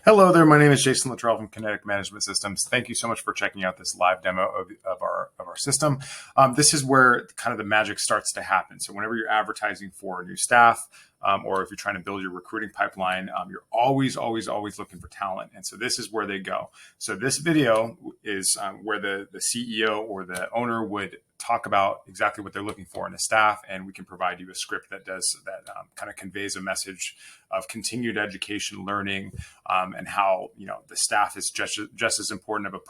Hello there, my name is Jason Littrell from Kinetic Management Systems. Thank you so much for checking out this live demo of our system. This is where kind of the magic starts to happen. So whenever you're advertising for new staff, or if you're trying to build your recruiting pipeline, you're always looking for talent. And so this is where they go. So this video is where the CEO or the owner would talk about exactly what they're looking for in a staff, and we can provide you a script that does that, kind of conveys a message of continued education, learning, and how the staff is just as important of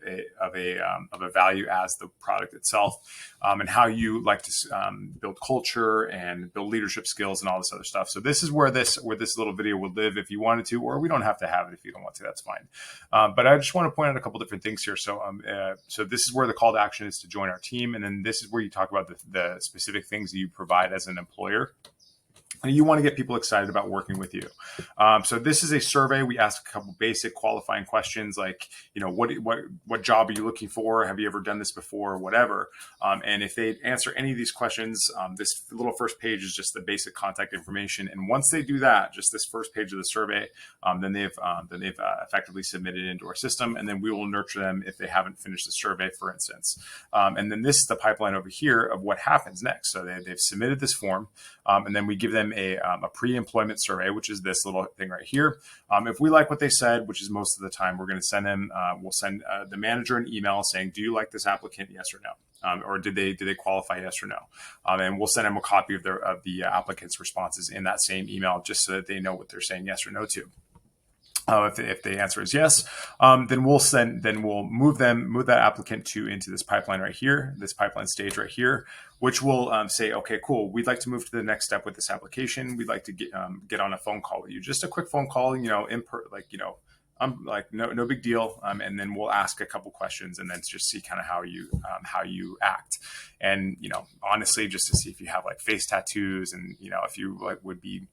a value as the product itself, and how you like to build culture and build leadership skills and all this other stuff. So this is where this little video would live if you wanted to, or we don't have to have it if you don't want to. That's fine. But I just want to point out a couple different things here. So so this is where the call to action is to join our team, and then this is where you talk about the specific things that you provide as an employer. And you want to get people excited about working with you. So this is a survey. We ask a couple basic qualifying questions like, what job are you looking for? Have you ever done this before? Whatever. And if they answer any of these questions, this little first page is just the basic contact information. And once they do that, just this first page of the survey, then they've effectively submitted into our system. And then we will nurture them if they haven't finished the survey, for instance. And then this is the pipeline over here of what happens next. So they've submitted this form, and then we give them a pre-employment survey, which is this little thing right here. If we like what they said, which is most of the time, we're going to send them, we'll send the manager an email saying, do you like this applicant? Yes or no? Or did they qualify? Yes or no? And we'll send them a copy of the applicant's responses in that same email, just so that they know what they're saying yes or no to. If the answer is yes, then we'll move that applicant into this pipeline right here, this pipeline stage right here, which will say, okay, cool, we'd like to move to the next step with this application. We'd like to get on a phone call with you, just a quick phone call, no big deal. And then we'll ask a couple questions and then just see kind of how you act. And, honestly, just to see if you have like face tattoos and, if you would be,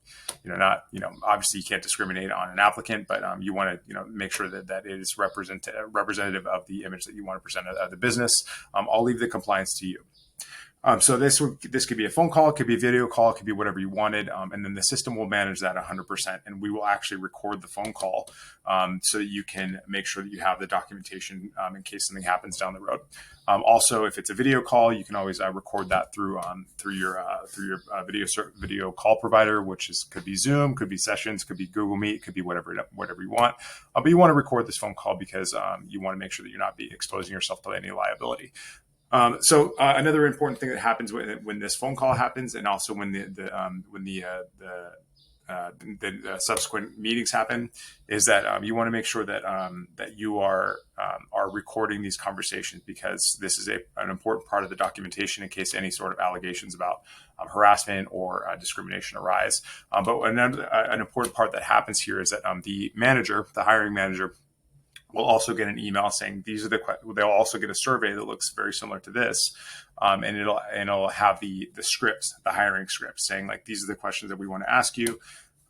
not, obviously you can't discriminate on an applicant, but you want to, make sure that it is representative of the image that you want to present of the business. I'll leave the compliance to you. So this could be a phone call, it could be a video call, it could be whatever you wanted, and then the system will manage that 100%, and we will actually record the phone call so that you can make sure that you have the documentation in case something happens down the road. Also, if it's a video call, you can always record that through your video call provider, which could be Zoom, could be Sessions, could be Google Meet, could be whatever you want. But you want to record this phone call because you want to make sure that you're not exposing yourself to any liability. So another important thing that happens when this phone call happens, and also when the subsequent meetings happen, is that you want to make sure that you are recording these conversations, because this is an important part of the documentation in case any sort of allegations about harassment or discrimination arise. But an important part that happens here is that the hiring manager, will also get an email saying they'll also get a survey that looks very similar to this, and it'll have the hiring script saying like, these are the questions that we want to ask you,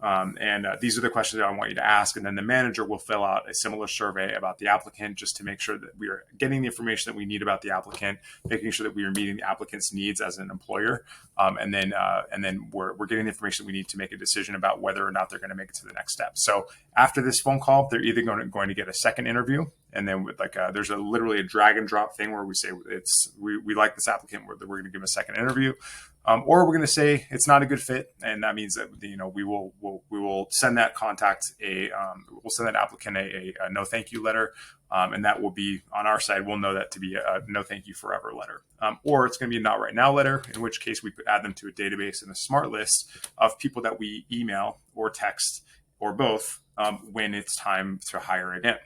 and these are the questions that I want you to ask. And then the manager will fill out a similar survey about the applicant, just to make sure that we are getting the information that we need about the applicant, making sure that we are meeting the applicant's needs as an employer, and then we're getting the information that we need to make a decision about whether or not they're going to make it to the next step. So after this phone call, they're either going to get a second interview, and then with there's literally a drag and drop thing where we say we like this applicant, we're going to give a second interview. Or we're going to say it's not a good fit, and that means that we will send that we'll send that applicant a no thank you letter, and that will be on our side. We'll know that to be a no thank you forever letter, or it's going to be a not right now letter, in which case we could add them to a database and a smart list of people that we email or text or both when it's time to hire again.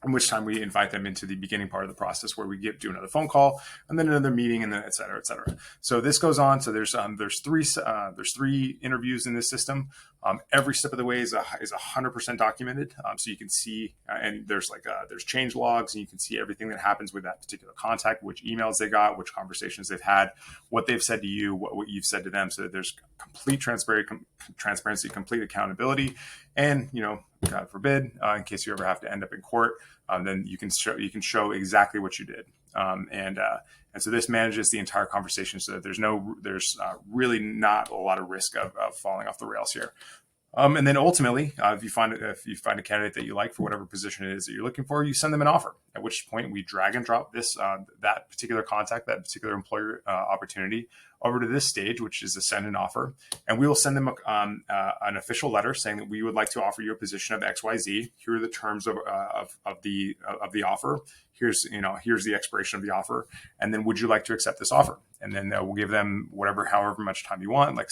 In which time we invite them into the beginning part of the process, where we do another phone call and then another meeting, and then et cetera, et cetera. So this goes on. So there's three interviews in this system. Every step of the way is 100% documented. So you can see, and there's change logs, and you can see everything that happens with that particular contact, which emails they got, which conversations they've had, what they've said to you, what you've said to them. So that there's complete transparency, complete accountability, and God forbid, in case you ever have to end up in court, then you can show exactly what you did, and so this manages the entire conversation, so that there's really not a lot of risk of falling off the rails here. And then ultimately, if you find a candidate that you like for whatever position it is that you're looking for, you send them an offer. At which point we drag and drop this that particular contact, that particular employer opportunity over to this stage, which is a send an offer, and we will send them an official letter saying that we would like to offer you a position of XYZ. Here are the terms of the offer. Here's the expiration of the offer, and then would you like to accept this offer? And then we'll give them however much time you want, like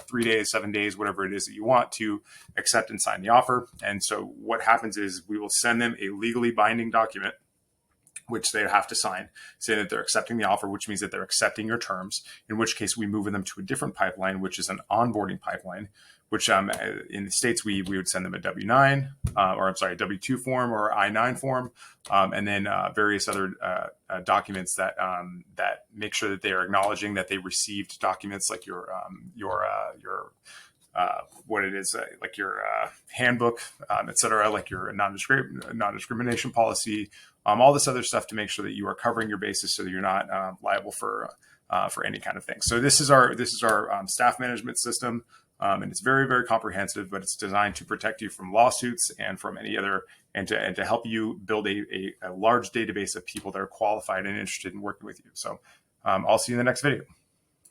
3 days, 7 days, whatever it is that you want to accept and sign the offer. And so what happens is we will send them a legally binding document, which they have to sign, saying that they're accepting the offer, which means that they're accepting your terms, in which case we move them to a different pipeline, which is an onboarding pipeline, which in the States, we would send them a W-9, a W-2 form or I-9 form, and then various other documents that make sure that they are acknowledging that they received documents like your what it is, like your handbook, et cetera, like your non-discrimination policy, all this other stuff to make sure that you are covering your bases so that you're not liable for any kind of thing. So this is our staff management system, and it's very, very comprehensive, but it's designed to protect you from lawsuits and from any other, and to help you build a large database of people that are qualified and interested in working with you. So I'll see you in the next video.